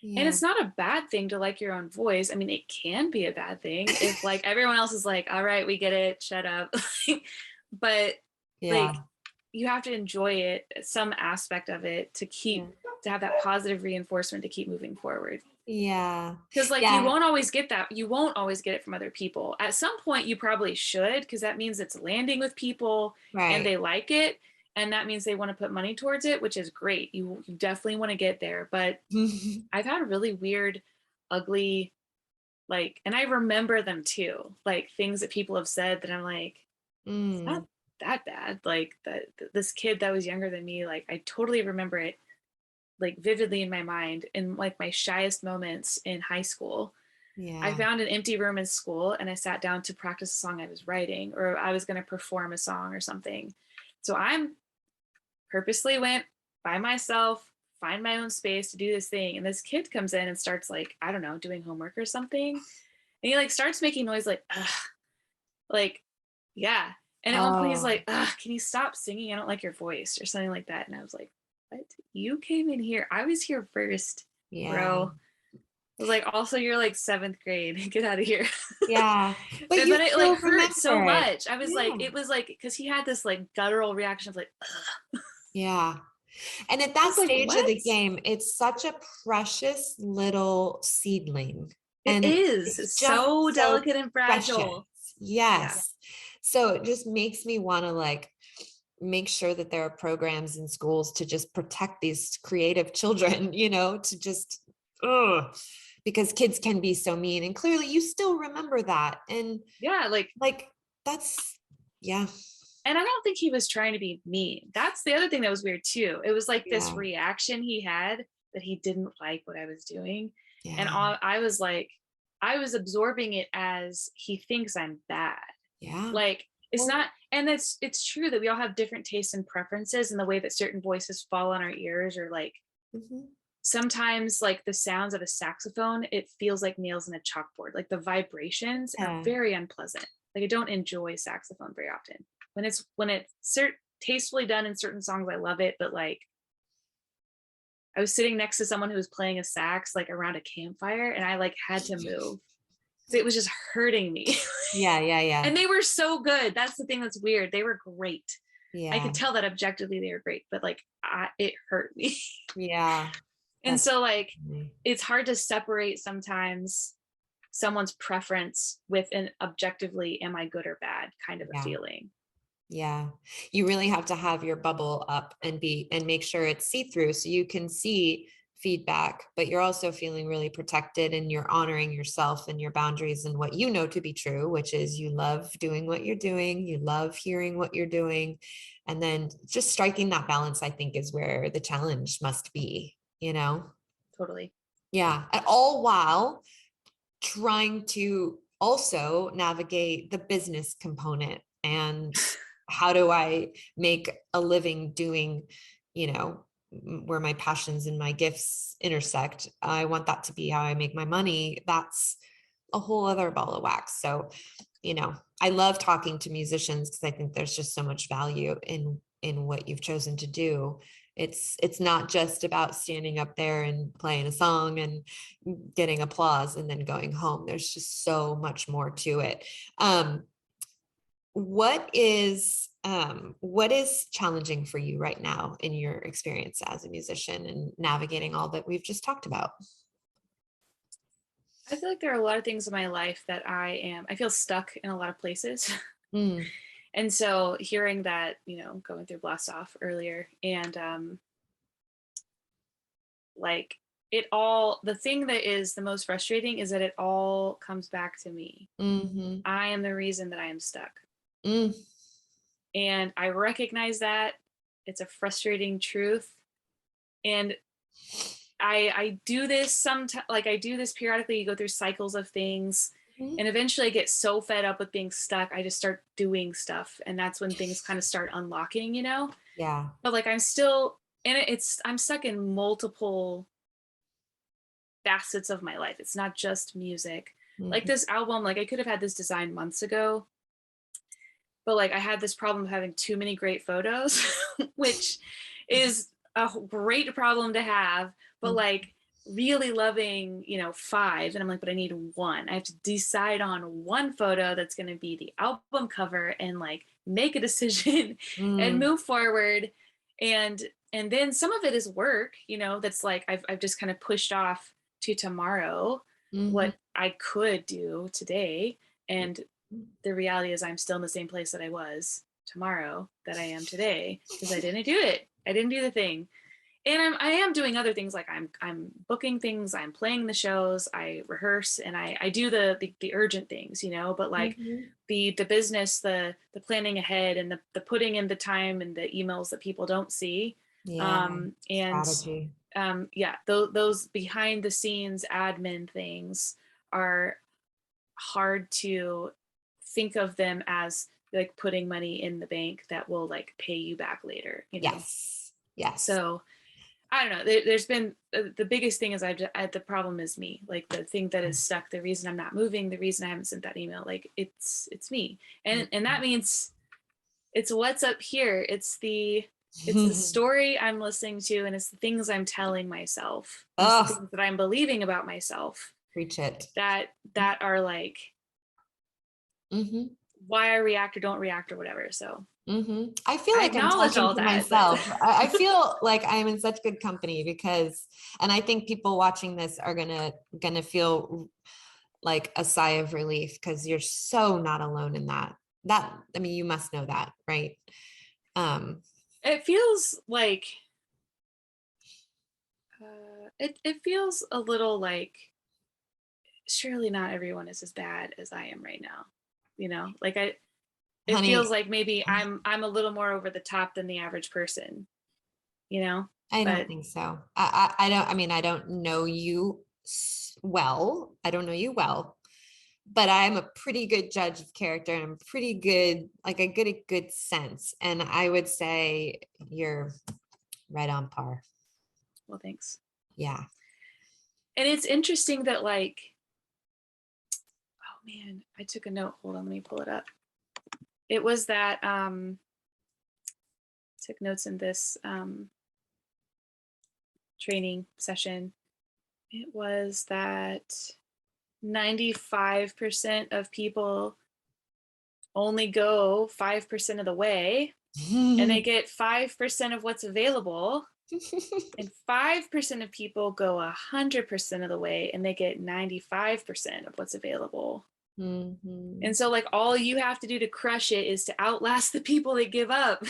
B: And
A: yeah.
B: it's not a bad thing to like your own voice. I mean, it can be a bad thing if like everyone else is like, all right, we get it, shut up. But like
A: Yeah.
B: you have to enjoy it, some aspect of it to
A: Yeah.
B: keep to have that positive reinforcement to keep moving forward.
A: Yeah.
B: Because like you
A: Yeah.
B: won't always get that. You won't always get it from other people. At some point you probably should, because that means it's landing with people and
A: Right.
B: they like it. And that means they want to put money towards it, which is great. You definitely want to get there. But I've had really weird, ugly, like, and I remember them too, like things that people have said that I'm like, it's not
A: Mm,
B: that bad. Like that this kid that was younger than me, like I totally remember it like vividly in my mind in like my shyest moments in high school. I
A: yeah.
B: found an empty room in school and I sat down to practice a song I was writing or I was going to perform a song or something. So I'm purposely went by myself, find my own space to do this thing. And this kid comes in and starts like, I don't know, doing homework or something. And he like starts making noise like, ugh, like, yeah. And at one point he's
A: Oh,
B: like, ugh, can you stop singing? I don't like your voice or something like that. And I was like, what? You came in here. I was here first,
A: yeah.
B: bro. I was like, also, you're like seventh grade. Get out of here.
A: Yeah. But
B: But
A: you
B: it like
A: still
B: hurt so
A: remember it.
B: much. I was like,
A: Yeah.
B: it was like, because he had this like guttural reaction of like, ugh.
A: Yeah. And at
B: I
A: that
B: was like,
A: stage of
B: what?
A: the game, it's such a precious little seedling.
B: It
A: And
B: is.
A: it's
B: It's
A: just
B: so
A: so
B: delicate and
A: precious.
B: fragile. Yeah.
A: Yes. So it just makes me want to like make sure that there are programs in schools to just protect these creative children, you know, to just, ugh, because kids can be so mean. And clearly you still remember that. And
B: Yeah.
A: like, that's, yeah,
B: And I don't think he was trying to be mean. That's the other thing that was weird too. It was like this
A: yeah,
B: reaction he had that he didn't like what I was doing. And
A: yeah,
B: I was like, I was absorbing it as he thinks I'm bad.
A: yeah,
B: Like It's not, and it's true that we all have different tastes and preferences, and the way that certain voices fall on our ears, or like sometimes like the sounds of a saxophone, it feels like nails in a chalkboard. Like the vibrations are very unpleasant. Like I don't enjoy saxophone very often. When it's tastefully done in certain songs, I love it. But like I was sitting next to someone who was playing a sax like around a campfire, and I like had to move. It was just hurting me.
A: Yeah.
B: And they were so good. That's the thing that's weird. They were great.
A: Yeah.
B: I could tell that objectively they were great, but like it hurt me.
A: Yeah.
B: And so like it's hard to separate sometimes someone's preference with an objectively, am I good or bad kind of a feeling.
A: Yeah. You really have to have your bubble up and make sure it's see-through so you can see feedback, but you're also feeling really protected, and you're honoring yourself and your boundaries and what you know to be true, which is you love doing what you're doing, you love hearing what you're doing. And then just striking that balance, I think, is where the challenge must be, you know?
B: Totally.
A: Yeah. And all while trying to also navigate the business component, and how do I make a living doing, you know, where my passions and my gifts intersect. I want that to be how I make my money. That's a whole other ball of wax. So, you know, I love talking to musicians because I think there's just so much value in what you've chosen to do. It's not just about standing up there and playing a song and getting applause and then going home. There's just so much more to it. What is challenging for you right now in your experience as a musician and navigating all that we've just talked about?
B: I feel like there are a lot of things in my life that I feel stuck in a lot of places. And so hearing that, you know, going through Blast Off earlier, and like the thing that is the most frustrating is that it all comes back to me. I am the reason that I am stuck. And I recognize that it's a frustrating truth. And I do this sometimes, like I do this periodically. You go through cycles of things, and eventually I get so fed up with being stuck, I just start doing stuff, and that's when things kind of start unlocking, you know?
A: Yeah.
B: But like I'm still, and I'm stuck in multiple facets of my life. It's not just music. Like this album, like I could have had this design months ago, but like I had this problem of having too many great photos, which is a great problem to have, but like really loving, you know, 5. And I'm like, but I need 1. I have to decide on one photo that's going to be the album cover, and like make a decision and move forward. And then some of it is work, you know, that's like I've just kind of pushed off to tomorrow what I could do today. And the reality is I'm still in the same place that I was tomorrow that I am today, because I didn't do it. I didn't do the thing. And I am doing other things, like I'm booking things, I'm playing the shows, I rehearse, and I do the urgent things, you know, but like the business, the planning ahead, and the putting in the time and the emails that people don't see. And
A: strategy.
B: Those behind the scenes admin things are hard to think of them as like putting money in the bank that will like pay you back later, you know?
A: Yes.
B: So I don't know. There's been the biggest thing is the problem is me. Like the thing that is stuck, the reason I'm not moving, the reason I haven't sent that email, like it's me. And that means it's what's up here. It's the story I'm listening to, and it's the things I'm telling myself. It's the things that I'm believing about myself.
A: Preach it.
B: That are like why I react or don't react or whatever. So
A: I feel like I'm talking to myself. I feel like I'm in such good company because, and I think people watching this are gonna feel like a sigh of relief, because you're so not alone in that. I mean, you must know that, right?
B: It feels like it feels a little like surely not everyone is as bad as I am right now, you know, like it feels like maybe I'm a little more over the top than the average person, you know?
A: I don't think so. I don't know you well. I don't know you well, but I'm a pretty good judge of character, and I'm pretty good, like I get a good sense. And I would say you're right on par.
B: Well, thanks.
A: Yeah.
B: And it's interesting that like, oh man, I took a note. Hold on, let me pull it up. It was that took notes in this training session. It was that 95% of people only go 5% of the way, and they get 5% of what's available. And 5% of people go 100% of the way, and they get 95% of what's available.
A: Mm-hmm.
B: And so like all you have to do to crush it is to outlast the people that give up.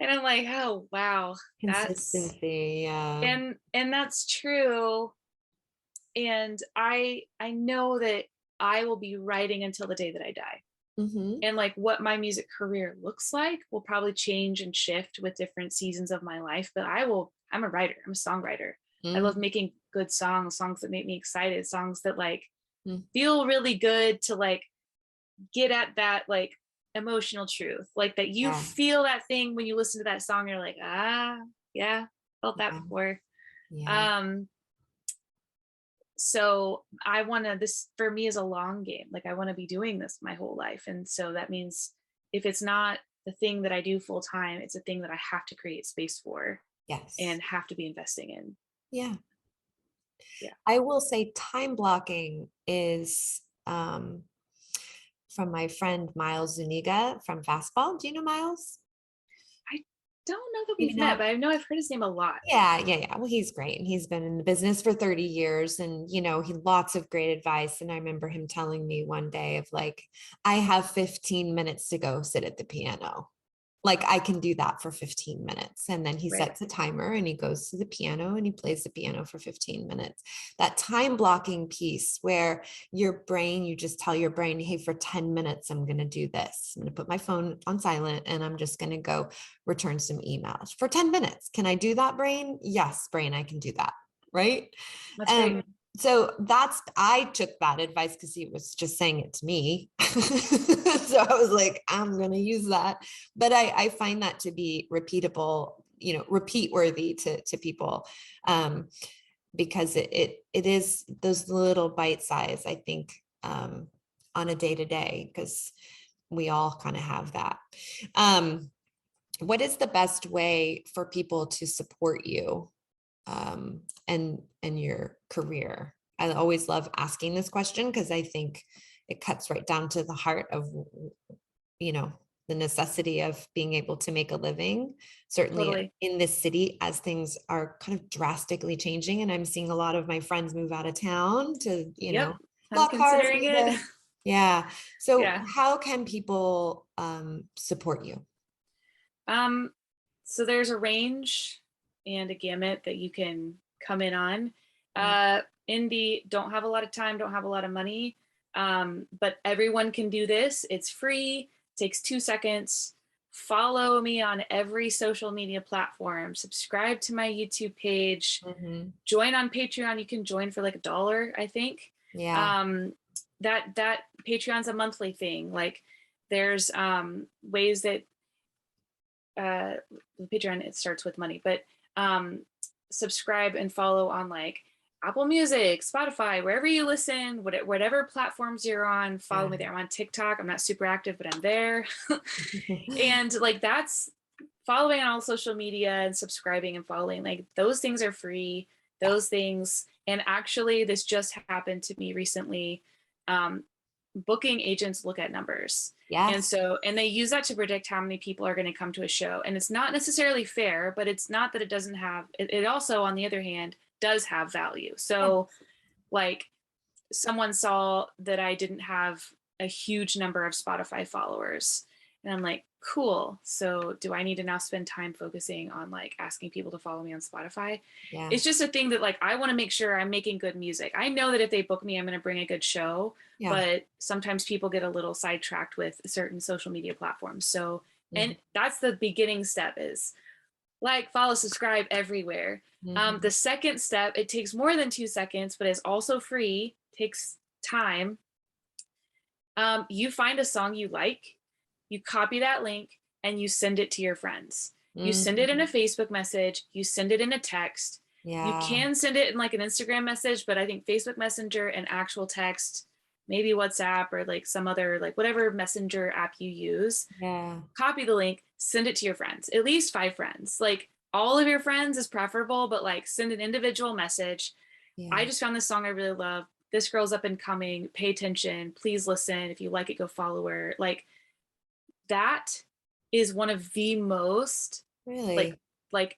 B: And I'm like, oh wow,
A: Consistency.
B: and that's true. And I know that I will be writing until the day that I die.
A: Mm-hmm.
B: And like what my music career looks like will probably change and shift with different seasons of my life, but I'm a writer, I'm a songwriter. I love making good songs that make me excited, songs that like feel really good to like get at that like emotional truth, like that you feel that thing when you listen to that song, you're like, yeah, felt that before. So I want to, this for me is a long game. Like I want to be doing this my whole life. And so that means if it's not the thing that I do full time, it's a thing that I have to create space for.
A: Yes.
B: And have to be investing in.
A: Yeah.
B: Yeah.
A: I will say time blocking is from my friend Miles Zuniga from Fastball. Do you know Miles?
B: I don't know that we've met, but I know I've heard his name a lot.
A: Yeah. Well, he's great. And he's been in the business for 30 years, and, he lots of great advice. And I remember him telling me one day of like, I have 15 minutes to go sit at the piano. Like I can do that for 15 minutes. And then he sets a timer and he goes to the piano and he plays the piano for 15 minutes. That time blocking piece where your brain, you just tell your brain, hey, for 10 minutes, I'm going to do this. I'm going to put my phone on silent and I'm just going to go return some emails for 10 minutes. Can I do that, brain? Yes, brain, I can do that. Right.
B: That's great.
A: So I took that advice because he was just saying it to me. So I was like, I'm going to use that. But I find that to be repeatable, repeat worthy to people, because it is those little bite size, I think, on a day to day, because we all kind of have that. What is the best way for people to support you and your career? I always love asking this question because I think it cuts right down to the heart of, the necessity of being able to make a living, certainly in this city, as things are kind of drastically changing. And I'm seeing a lot of my friends move out of town to,
B: I'm considering it.
A: Yeah. So how can people support you?
B: So there's a range and a gamut that you can come in on. Indie, don't have a lot of time, don't have a lot of money, but everyone can do this. It's free, takes 2 seconds. Follow me on every social media platform, subscribe to my YouTube page, join on Patreon. You can join for like $1, I think. That Patreon's a monthly thing. Like there's ways that Patreon, it starts with money, but subscribe and follow on like Apple Music, Spotify, wherever you listen, whatever platforms you're on, follow me there. I'm on TikTok. I'm not super active, but I'm there. And like that's following on all social media and subscribing and following, like those things are free, those things. And actually this just happened to me recently. Booking agents look at numbers. And they use that to predict how many people are going to come to a show. And it's not necessarily fair, but it's not that it doesn't have, it also, on the other hand, does have value. So like someone saw that I didn't have a huge number of Spotify followers. And I'm like, cool. So do I need to now spend time focusing on like asking people to follow me on Spotify? It's just a thing that like, I want to make sure I'm making good music. I know that if they book me, I'm going to bring a good show, but sometimes people get a little sidetracked with certain social media platforms. So, and that's the beginning step is like, follow, subscribe everywhere. The second step, it takes more than 2 seconds, but it's also free, takes time, you find a song you like, you copy that link, and you send it to your friends. You send it in a Facebook message, you send it in a text. You can send it in like an Instagram message, but I think Facebook Messenger and actual text, maybe WhatsApp or like some other, like whatever messenger app you use, copy the link, send it to your friends, at least 5 friends. Like all of your friends is preferable, but like send an individual message. I just found this song I really love. This girl's up and coming. Pay attention. Please listen. If you like it, go follow her. Like that is one of the most like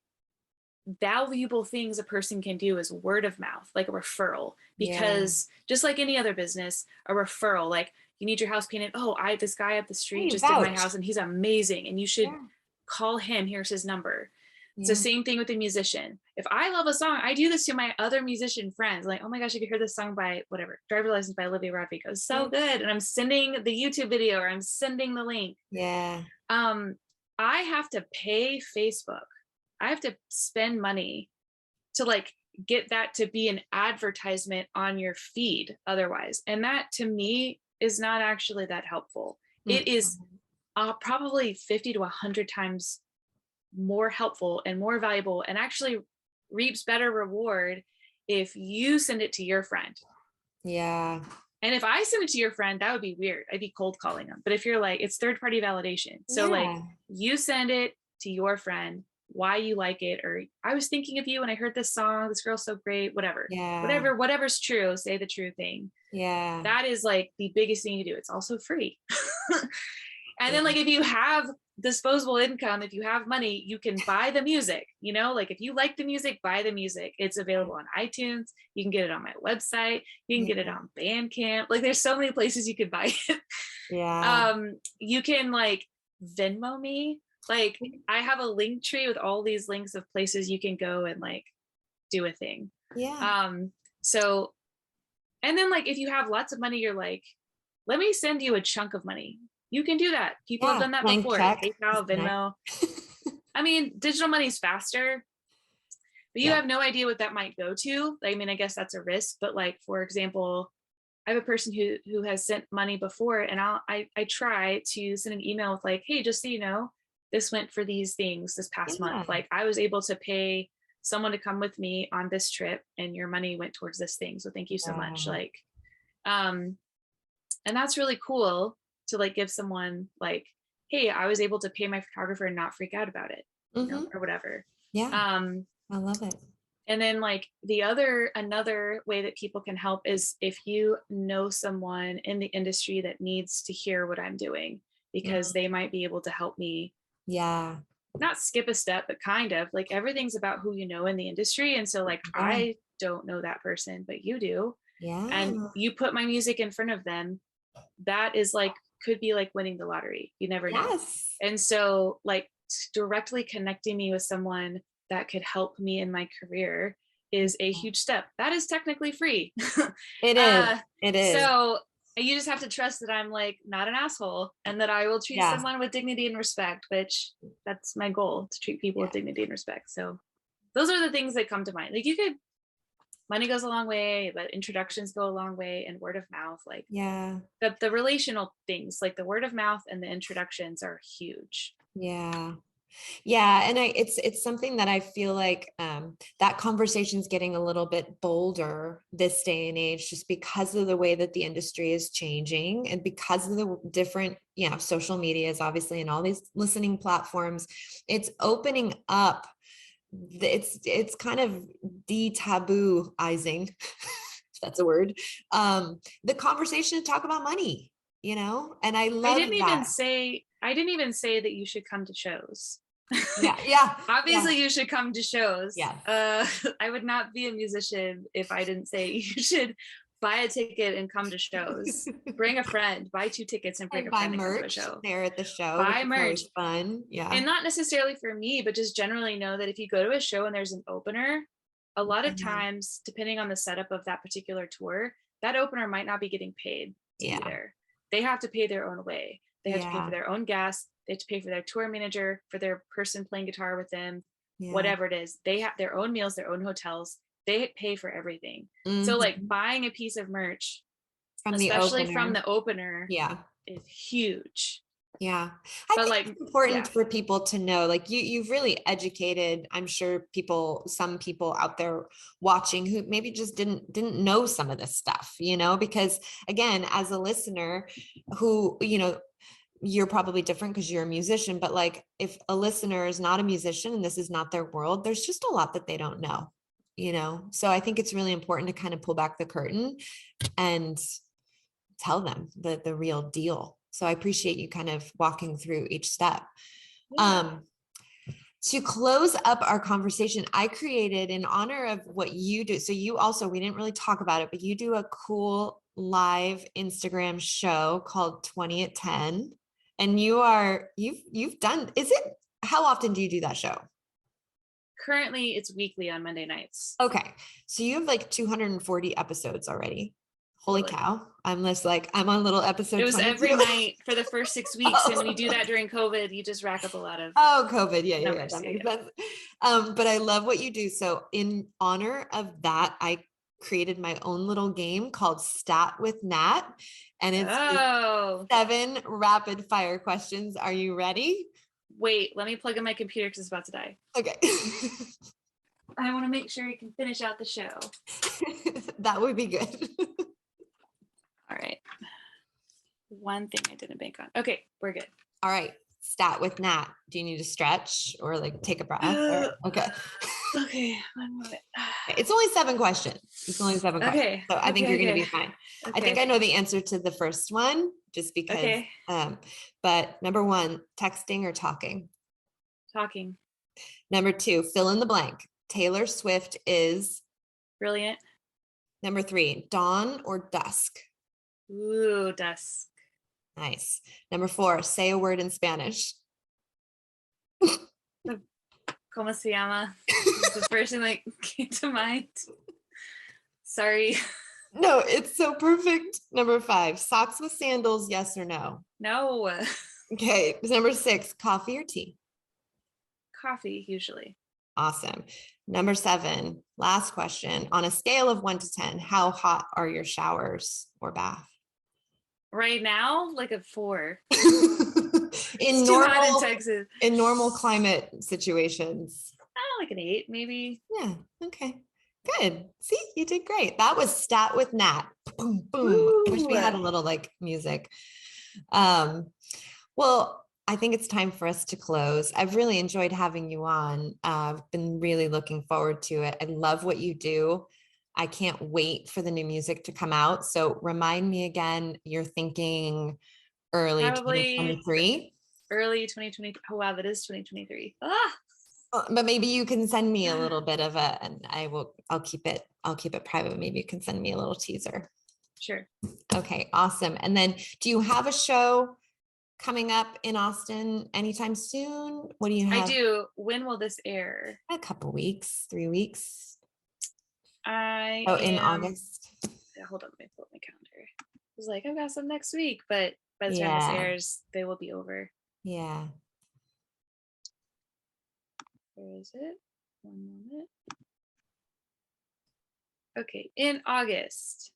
B: valuable things a person can do is word of mouth, like a referral, because just like any other business, a referral, like you need your house painted. Oh, this guy up the street just did my house and he's amazing. And you should call him. Here's his number. It's the same thing with a musician. If I love a song, I do this to my other musician friends. Like, oh my gosh, have you heard this song by whatever, Driver's License by Olivia Rodrigo? It's so good. And I'm sending the YouTube video or I'm sending the link. I have to pay Facebook. I have to spend money to like get that to be an advertisement on your feed otherwise. And that to me is not actually that helpful. It is probably 50 to 100 times more helpful and more valuable and actually reaps better reward if you send it to your friend. And if I send it to your friend, that would be weird. I'd be cold calling them. But if you're like, it's third party validation. So like you send it to your friend, why you like it, or I was thinking of you when I heard this song, this girl's so great, whatever. Whatever's true, say the true thing. That is like the biggest thing you do. It's also free. And then like if you have disposable income, if you have money, you can buy the music, you know, like if you like the music, buy the music. It's available on iTunes. You can get it on my website. You can get it on Bandcamp. Like there's so many places you could buy it. You can like Venmo me. Like I have a link tree with all these links of places you can go and like do a thing. So, and then like if you have lots of money, you're like, let me send you a chunk of money. You can do that. People have done that before. PayPal, Venmo. I mean, digital money is faster, but you have no idea what that might go to. I mean, I guess that's a risk, but like, for example, I have a person who has sent money before, and I try to send an email with like, hey, just so you know, this went for these things this past month. Like I was able to pay someone to come with me on this trip and your money went towards this thing. So thank you so much. Like, and that's really cool to like give someone like, hey, I was able to pay my photographer and not freak out about it, you know, or whatever.
A: I love it.
B: And then like another way that people can help is if you know someone in the industry that needs to hear what I'm doing, because they might be able to help me. Not skip a step, but kind of like everything's about who you know in the industry. And so like, I don't know that person, but you do. And you put my music in front of them. That is like, could be like winning the lottery. You never know. And so like directly connecting me with someone that could help me in my career is a huge step. That is technically free.
A: It is. It is.
B: So you just have to trust that I'm like not an asshole and that I will treat someone with dignity and respect, which that's my goal, to treat people with dignity and respect. So those are the things that come to mind. Like money goes a long way, but introductions go a long way, and word of mouth, like the relational things, like the word of mouth and the introductions are huge.
A: And it's something that I feel like that conversation is getting a little bit bolder this day and age, just because of the way that the industry is changing and because of the different social medias, obviously, and all these listening platforms. It's opening up. It's kind of de-tabooizing, if that's a word, the conversation to talk about money, and I love
B: I didn't even say that you should come to shows. Obviously you should come to shows. I would not be a musician if I didn't say you should buy a ticket and come to shows. Bring a friend, buy 2 tickets and bring a friend and come to a show.
A: There at the show.
B: Buy merch.
A: Fun.
B: And not necessarily for me, but just generally know that if you go to a show and there's an opener, a lot of times, depending on the setup of that particular tour, that opener might not be getting paid to be there. They have to pay their own way. They have to pay for their own gas. They have to pay for their tour manager, for their person playing guitar with them, whatever it is. They have their own meals, their own hotels. They pay for everything. So like buying a piece of merch
A: from the
B: especially
A: opener.
B: from the opener,
A: Yeah,
B: is huge.
A: yeah. I
B: But
A: think
B: like,
A: it's important
B: yeah.
A: for people to know, like you've really educated, I'm sure some people out there watching who maybe just didn't know some of this stuff, because again, as a listener who, you're probably different because you're a musician, but like if a listener is not a musician and this is not their world, there's just a lot that they don't know, So I think it's really important to kind of pull back the curtain and tell them the real deal. So I appreciate you kind of walking through each step.
B: Yeah.
A: To close up our conversation, I created in honor of what you do. So you also, we didn't really talk about it, but you do a cool live Instagram show called 20 at 10. And you've done, how often do you do that show?
B: Currently it's weekly on Monday nights.
A: Okay. So you have like 240 episodes already. Holy cow. I'm just like, I'm on little episode.
B: It was
A: 22.
B: every night for the first 6 weeks. And when you do that during COVID, you just rack up a lot of
A: COVID. Yeah.
B: numbers.
A: That makes sense. But I love what you do. So in honor of that, I created my own little game called Stat with Nat. And it's 7 rapid fire questions. Are you ready?
B: Wait, let me plug in my computer because it's about to die.
A: Okay.
B: I want to make sure you can finish out the show.
A: That would be good.
B: All right. One thing I didn't bank on. Okay, we're good.
A: All right. Stat with Nat. Do you need to stretch or like take a breath? Okay.
B: Okay. 1 moment.
A: It's only 7 questions. It's only 7 questions. So I think you're going to be fine.
B: Okay.
A: I think I know the answer to the first one just because.
B: Okay.
A: But number 1, texting or talking?
B: Talking.
A: Number 2, fill in the blank. Taylor Swift is?
B: Brilliant.
A: Number 3, dawn or dusk?
B: Ooh, dusk.
A: Nice. Number 4, say a word in Spanish.
B: ¿Cómo se llama? It's the first thing that came to mind. Sorry.
A: No, it's so perfect. Number 5, socks with sandals, yes or no?
B: No.
A: Okay. Number 6, coffee or tea?
B: Coffee, usually.
A: Awesome. Number 7, last question. On a scale of 1 to 10, how hot are your showers or bath?
B: Right now, like a 4.
A: In normal climate situations.
B: Like an 8, maybe.
A: Yeah. Okay. Good. See, you did great. That was Stat with Nat. Boom, boom.
B: Ooh.
A: I wish we had a little like music. Well, I think it's time for us to close. I've really enjoyed having you on. I've been really looking forward to it. I love what you do. I can't wait for the new music to come out. So remind me again, you're thinking early 2023?
B: Early 2020. Oh, wow, that is 2023.
A: But maybe you can send me a little bit of it and I'll keep it private. Maybe you can send me a little teaser.
B: Sure.
A: Okay, awesome. And then do you have a show coming up in Austin anytime soon? What do you have?
B: I do. When will this air?
A: A couple weeks, 3 weeks.
B: In
A: August.
B: Hold on, let me pull up my calendar. I was like, I've got some next week, but by the time this airs, they will be over.
A: Yeah.
B: Where is it? 1 moment. Okay, in August.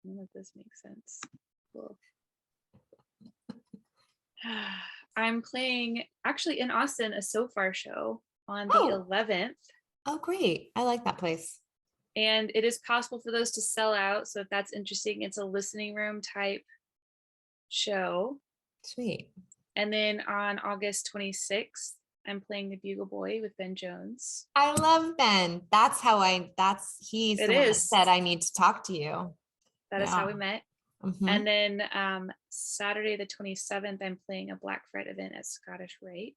B: I don't know if this makes sense. Cool. I'm playing actually in Austin a So Far show on the 11th.
A: Oh, great. I like that place.
B: And it is possible for those to sell out. So if that's interesting, it's a listening room type show.
A: Sweet.
B: And then on August 26th, I'm playing the Bugle Boy with Ben Jones.
A: I love Ben. He's the one that said I need to talk to you.
B: That is how we met.
A: Mm-hmm.
B: And then Saturday the 27th, I'm playing a Black Fret event at Scottish Rite.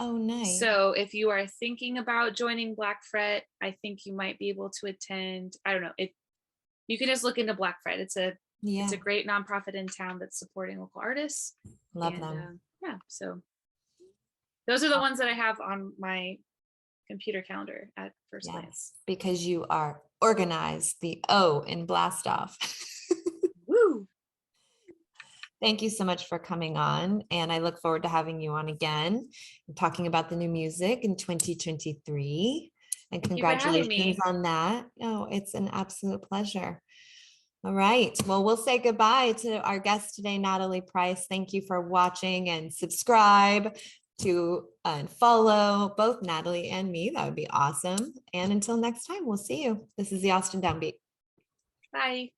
A: Oh, nice.
B: So if you are thinking about joining Black Fret, I think you might be able to attend. I don't know. You can just look into Black Fret. It's a great nonprofit in town that's supporting local artists.
A: Love them.
B: So those are the ones that I have on my computer calendar at first glance.
A: Because you are organized, the O in Blast Off.
B: Woo!
A: Thank you so much for coming on. And I look forward to having you on again and talking about the new music in 2023. And
B: Thank you for having me.
A: congratulations on that. Oh, it's an absolute pleasure. All right. Well, we'll say goodbye to our guest today, Natalie Price. Thank you for watching, and subscribe to and follow both Natalie and me. That would be awesome. And until next time, we'll see you. This is the Austin Downbeat.
B: Bye.